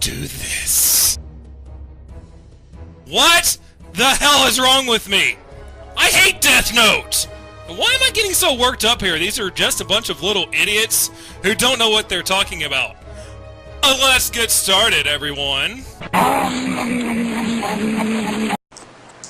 do this. What the hell is wrong with me? I hate Death Note! Why am I getting so worked up here? These are just a bunch of little idiots who don't know what they're talking about. Let's get started, everyone.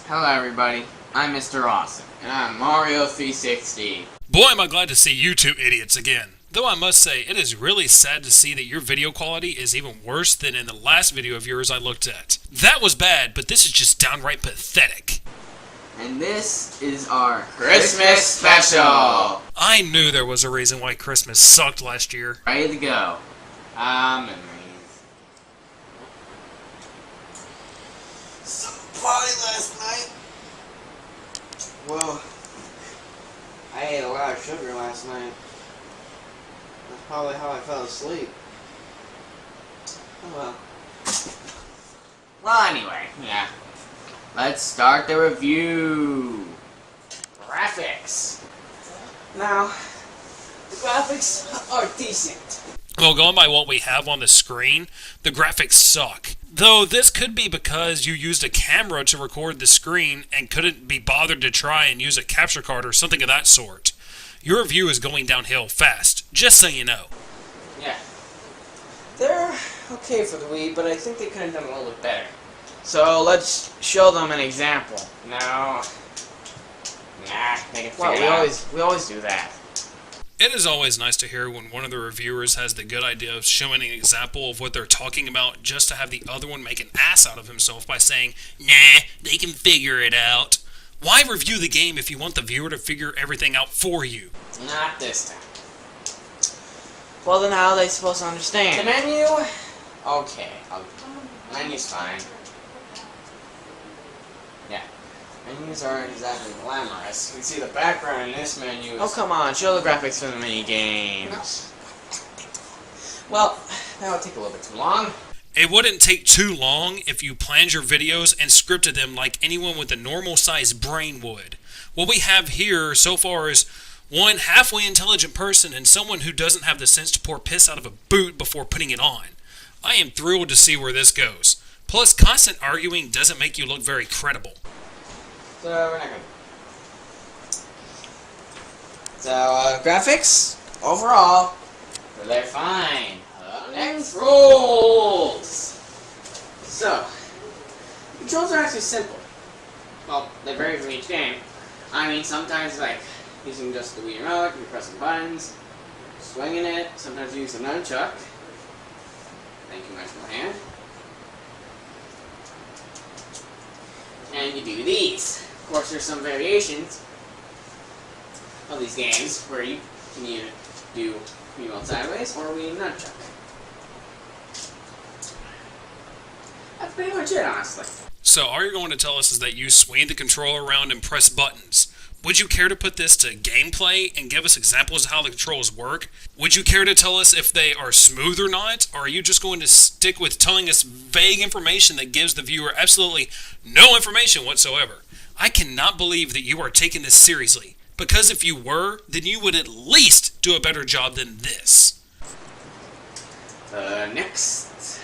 Hello everybody, I'm Mr. Awesome, and I'm Mario 360. Boy, am I glad to see you two idiots again. Though I must say, it is really sad to see that your video quality is even worse than in the last video of yours I looked at. That was bad, but this is just downright pathetic. And this is our Christmas special. I knew there was a reason why Christmas sucked last year. Ready to go. Memories. Some party last night. Well, I ate a lot of sugar last night. That's probably how I fell asleep. Oh well. Well, anyway, yeah. Let's start the review. Graphics. Now, the graphics are decent. Well, going by what we have on the screen, the graphics suck. Though this could be because you used a camera to record the screen and couldn't be bothered to try and use a capture card or something of that sort. Your review is going downhill fast, just so you know. Yeah. They're okay for the Wii, but I think they could have done a little bit better. So let's show them an example. No. Nah, they can figure it out. We always do that. It is always nice to hear when one of the reviewers has the good idea of showing an example of what they're talking about just to have the other one make an ass out of himself by saying, nah, they can figure it out. Why review the game if you want the viewer to figure everything out for you? Not this time. Well, then how are they supposed to understand? The menu? Okay. Menu's fine. Yeah. Menus aren't exactly glamorous. You can see the background in this menu is... Oh, come on. Show the graphics for the mini games. No. Well, that would take a little bit too long. It wouldn't take too long if you planned your videos and scripted them like anyone with a normal-sized brain would. What we have here so far is one halfway intelligent person and someone who doesn't have the sense to pour piss out of a boot before putting it on. I am thrilled to see where this goes. Plus, constant arguing doesn't make you look very credible. So, we're not gonna... So, graphics, overall, they're fine. Next, rules! So, controls are actually simple. Well, they vary from each game. I mean, sometimes, like, using just the Wii remote, you're pressing buttons, swinging it, sometimes you use a nunchuck. Thank you, my hand. And you do these. Of course, there's some variations of these games where you can either do remote sideways or Wii nunchuck. That's pretty much it, honestly. So all you're going to tell us is that you swing the controller around and press buttons. Would you care to put this to gameplay and give us examples of how the controls work? Would you care to tell us if they are smooth or not? Or are you just going to stick with telling us vague information that gives the viewer absolutely no information whatsoever? I cannot believe that you are taking this seriously. Because if you were, then you would at least do a better job than this. Next.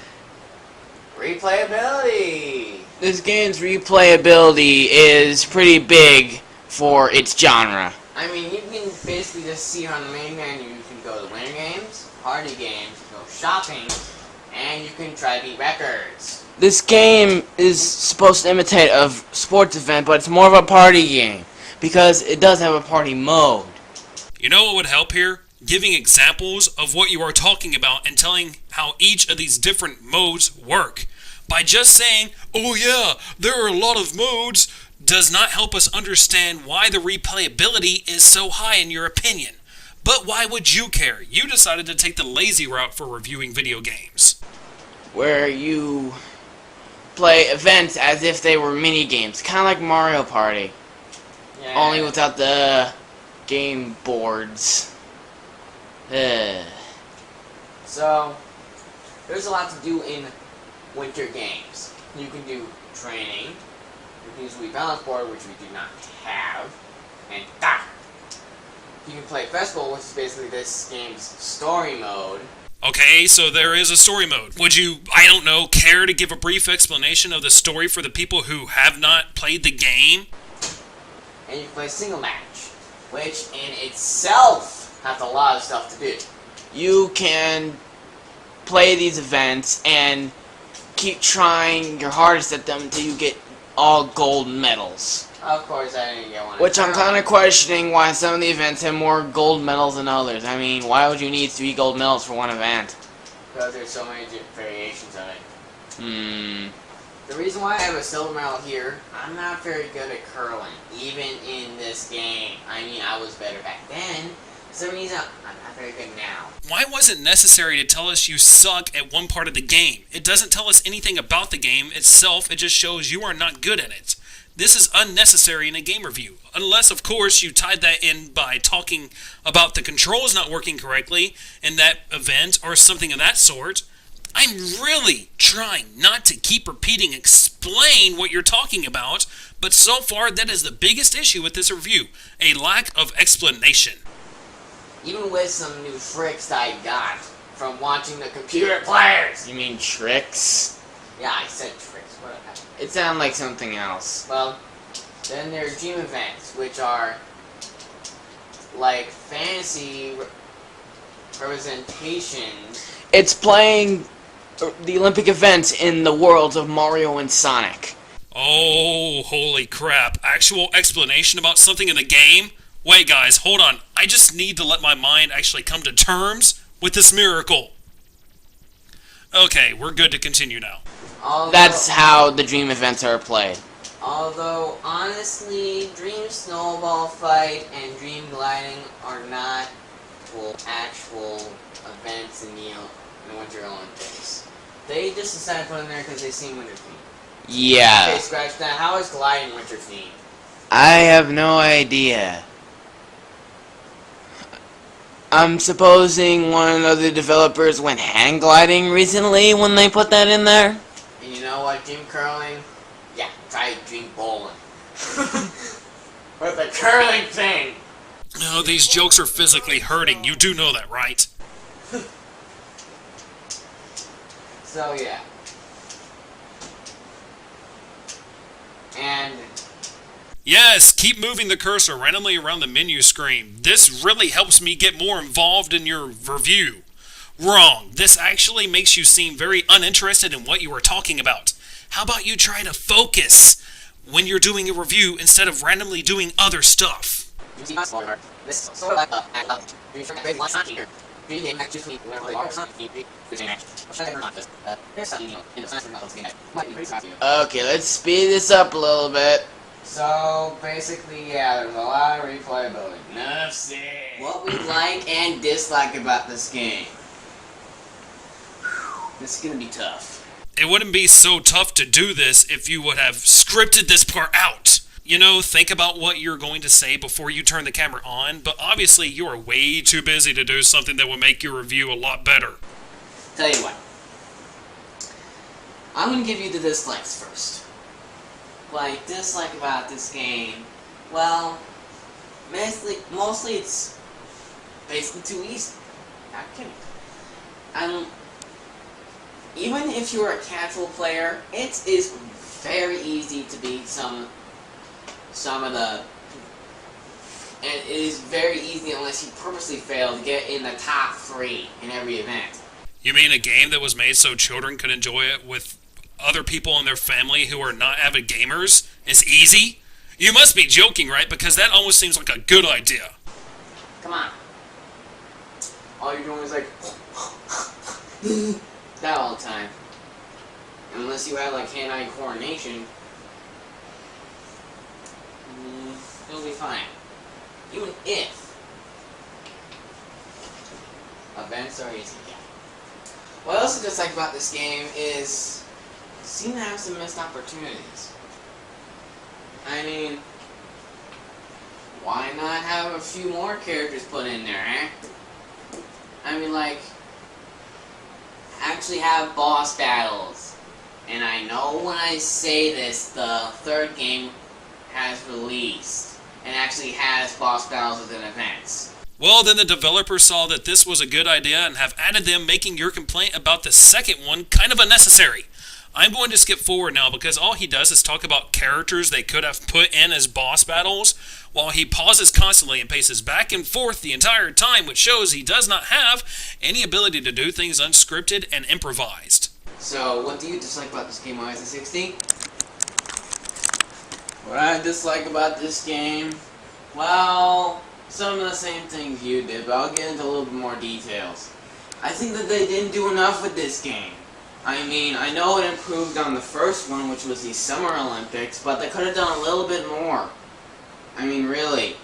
Replayability. This game's replayability is pretty big for its genre. I mean, you can basically just see on the main menu, you can go to winter games, party games, go shopping, and you can try to beat records. This game is supposed to imitate a sports event, but it's more of a party game, because it does have a party mode. You know what would help here? Giving examples of what you are talking about and telling how each of these different modes work. By just saying, oh yeah, there are a lot of modes, does not help us understand why the replayability is so high in your opinion. But why would you care? You decided to take the lazy route for reviewing video games. Where you play events as if they were mini games, kind of like Mario Party. Yeah. Only without the game boards. So, there's a lot to do in winter games. You can do training, you can use a Wii balance board, which we do not have, and you can play Festival, which is basically this game's story mode. Okay, so there is a story mode. Would you, I don't know, care to give a brief explanation of the story for the people who have not played the game? And you can play single match, which in itself has a lot of stuff to do. You can play these events and keep trying your hardest at them until you get all gold medals. Of course, I didn't get one. Which I'm kind of questioning why some of the events have more gold medals than others. I mean, why would you need 3 gold medals for one event? Because there's so many different variations of it. The reason why I have a silver medal here, I'm not very good at curling, even in this game. I mean, I was better back then. For some reason, I'm not very good now. Why was it necessary to tell us you suck at one part of the game? It doesn't tell us anything about the game itself, it just shows you are not good at it. This is unnecessary in a game review, unless, of course, you tied that in by talking about the controls not working correctly in that event or something of that sort. I'm really trying not to keep repeating explain what you're talking about, but so far that is the biggest issue with this review, a lack of explanation. Even with some new tricks I got from watching the computer players. You mean tricks? Yeah, I said tricks. It sounded like something else. Well, then there are dream events, which are like fantasy representations. It's playing the Olympic events in the worlds of Mario and Sonic. Oh, holy crap. Actual explanation about something in the game? Wait, guys, hold on. I just need to let my mind actually come to terms with this miracle. Okay, we're good to continue now. That's how the dream events are played. Although, honestly, Dream Snowball Fight and Dream Gliding are not actual events in the Winter Olympics. They just decided to put them there because they seem winter themed. Yeah. Okay, scratch that. How is gliding winter themed? I have no idea. I'm supposing one of the developers went hang gliding recently when they put that in there. And you know what, dream curling? Yeah, try dream bowling. With the curling thing. No, these jokes are physically hurting. You do know that, right? So, yeah. And... Yes, keep moving the cursor randomly around the menu screen. This really helps me get more involved in your review. Wrong. This actually makes you seem very uninterested in what you are talking about. How about you try to focus when you're doing a review instead of randomly doing other stuff? Okay, let's speed this up a little bit. So, basically, yeah, there's a lot of replayability. Enough said. What we like and dislike about this game. This is gonna be tough. It wouldn't be so tough to do this if you would have scripted this part out. You know, think about what you're going to say before you turn the camera on, but obviously you are way too busy to do something that would make your review a lot better. Tell you what. I'm gonna give you the dislikes first. Like, dislike about this game, well, mostly it's basically too easy. Not kidding. Even if you're a casual player, it is very easy to beat some of the... And it is very easy unless you purposely fail to get in the top 3 in every event. You mean a game that was made so children could enjoy it with other people in their family who are not avid gamers is easy? You must be joking, right? Because that almost seems like a good idea. Come on. All you're doing is like... that all the time. Unless you have like hand-eye coordination, it'll be fine. Even if events are easy. What else I dislike about this game is seem to have some missed opportunities. I mean, why not have a few more characters put in there, eh? I mean, like, actually have boss battles. And I know when I say this, the 3rd game has released and actually has boss battles within events. Well, then the developers saw that this was a good idea and have added them, making your complaint about the second one kind of unnecessary. I'm going to skip forward now because all he does is talk about characters they could have put in as boss battles, while he pauses constantly and paces back and forth the entire time, which shows he does not have any ability to do things unscripted and improvised. So, what do you dislike about this game, Mario 60? What I dislike about this game? Well, some of the same things you did, but I'll get into a little bit more details. I think that they didn't do enough with this game. I mean, I know it improved on the first one, which was the Summer Olympics, but they could have done a little bit more. I mean, really.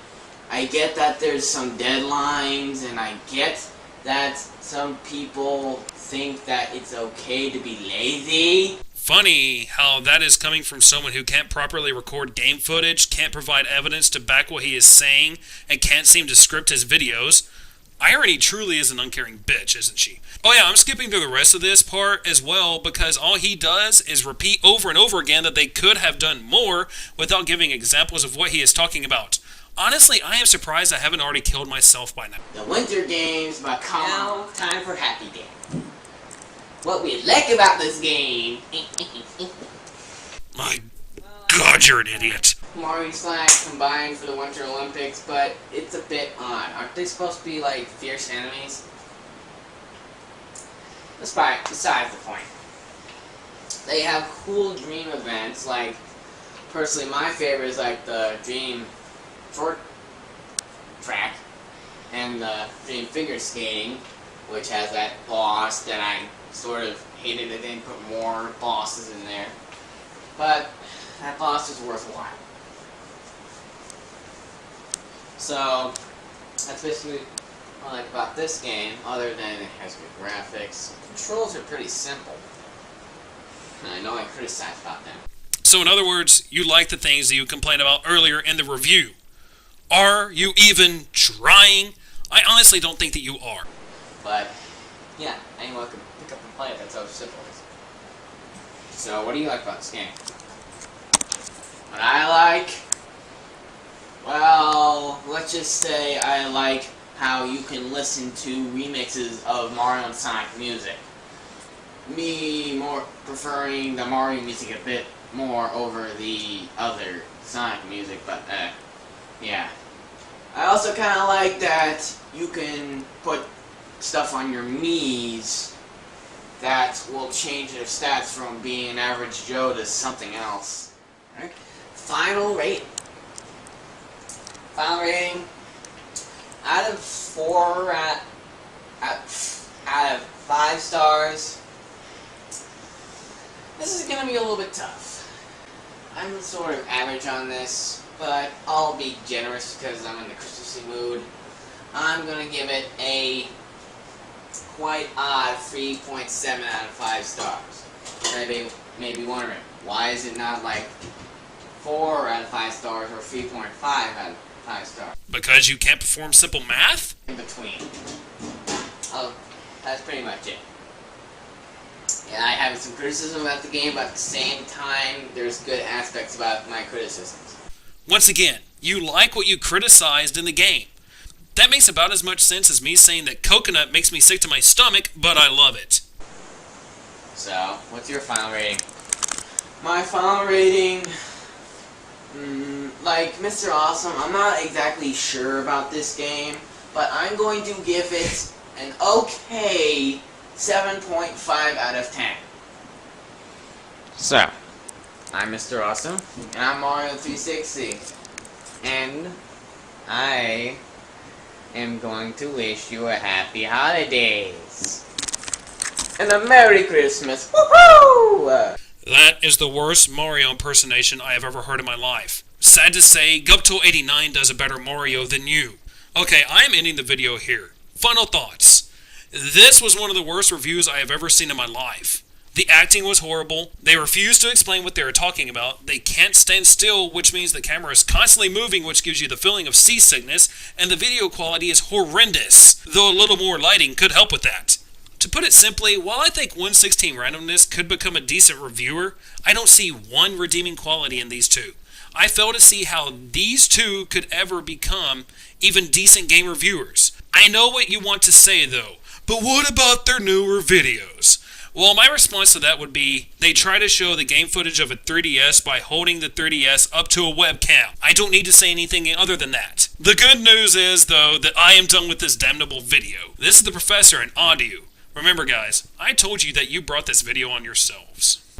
I get that there's some deadlines, and I get that some people think that it's okay to be lazy. Funny how that is coming from someone who can't properly record game footage, can't provide evidence to back what he is saying, and can't seem to script his videos. Irony truly is an uncaring bitch, isn't she? Oh yeah, I'm skipping through the rest of this part as well because all he does is repeat over and over again that they could have done more without giving examples of what he is talking about. Honestly, I am surprised I haven't already killed myself by now. The Winter Games, but now time for Happy Day. What we like about this game... My God, you're an idiot. Mario and Slash combined for the Winter Olympics, but it's a bit odd. Aren't they supposed to be like fierce enemies? Besides the point. They have cool dream events, like, personally my favorite is like the Dream Short Track and the Dream Figure Skating, which has that boss that I sort of hated that they didn't put more bosses in there. But that boss is worthwhile. So, that's basically what I like about this game, other than it has good graphics. The controls are pretty simple. And I know I criticized about them. So in other words, you like the things that you complained about earlier in the review. Are you even trying? I honestly don't think that you are. But, yeah, anyone can pick up and play it, that's how simple it is. So, what do you like about this game? What I like? Well, let's just say I like how you can listen to remixes of Mario and Sonic music. Me more preferring the Mario music a bit more over the other Sonic music, but yeah. I also kind of like that you can put stuff on your Miis that will change their stats from being an average Joe to something else. Right? Final rating. Final rating. Out of 5 stars. This is gonna be a little bit tough. I'm sort of average on this, but I'll be generous because I'm in the Christmassy mood. I'm gonna give it a quite odd 3.7 out of 5 stars. Maybe wondering, why is it not like 4 out of 5 stars or 3.5 out of 5 stars? Because you can't perform simple math? In between. Oh, that's pretty much it. Yeah, I have some criticism about the game, but at the same time, there's good aspects about my criticisms. Once again, you like what you criticized in the game. That makes about as much sense as me saying that coconut makes me sick to my stomach, but I love it. So, what's your final rating? My final rating... like Mr. Awesome, I'm not exactly sure about this game, but I'm going to give it an okay 7.5 out of 10. So, I'm Mr. Awesome, and I'm Mario 360, and I am going to wish you a happy holidays and a Merry Christmas. Woohoo! That is the worst Mario impersonation I have ever heard in my life. Sad to say, Gupto89 does a better Mario than you. Okay, I am ending the video here. Final thoughts. This was one of the worst reviews I have ever seen in my life. The acting was horrible. They refuse to explain what they are talking about. They can't stand still, which means the camera is constantly moving, which gives you the feeling of seasickness, and the video quality is horrendous, though a little more lighting could help with that. To put it simply, while I think 1/16 randomness could become a decent reviewer, I don't see one redeeming quality in these two. I fail to see how these two could ever become even decent game reviewers. I know what you want to say though, but what about their newer videos? Well, my response to that would be, they try to show the game footage of a 3DS by holding the 3DS up to a webcam. I don't need to say anything other than that. The good news is, though, that I am done with this damnable video. This is the Professor in audio. Remember guys, I told you that you brought this video on yourselves.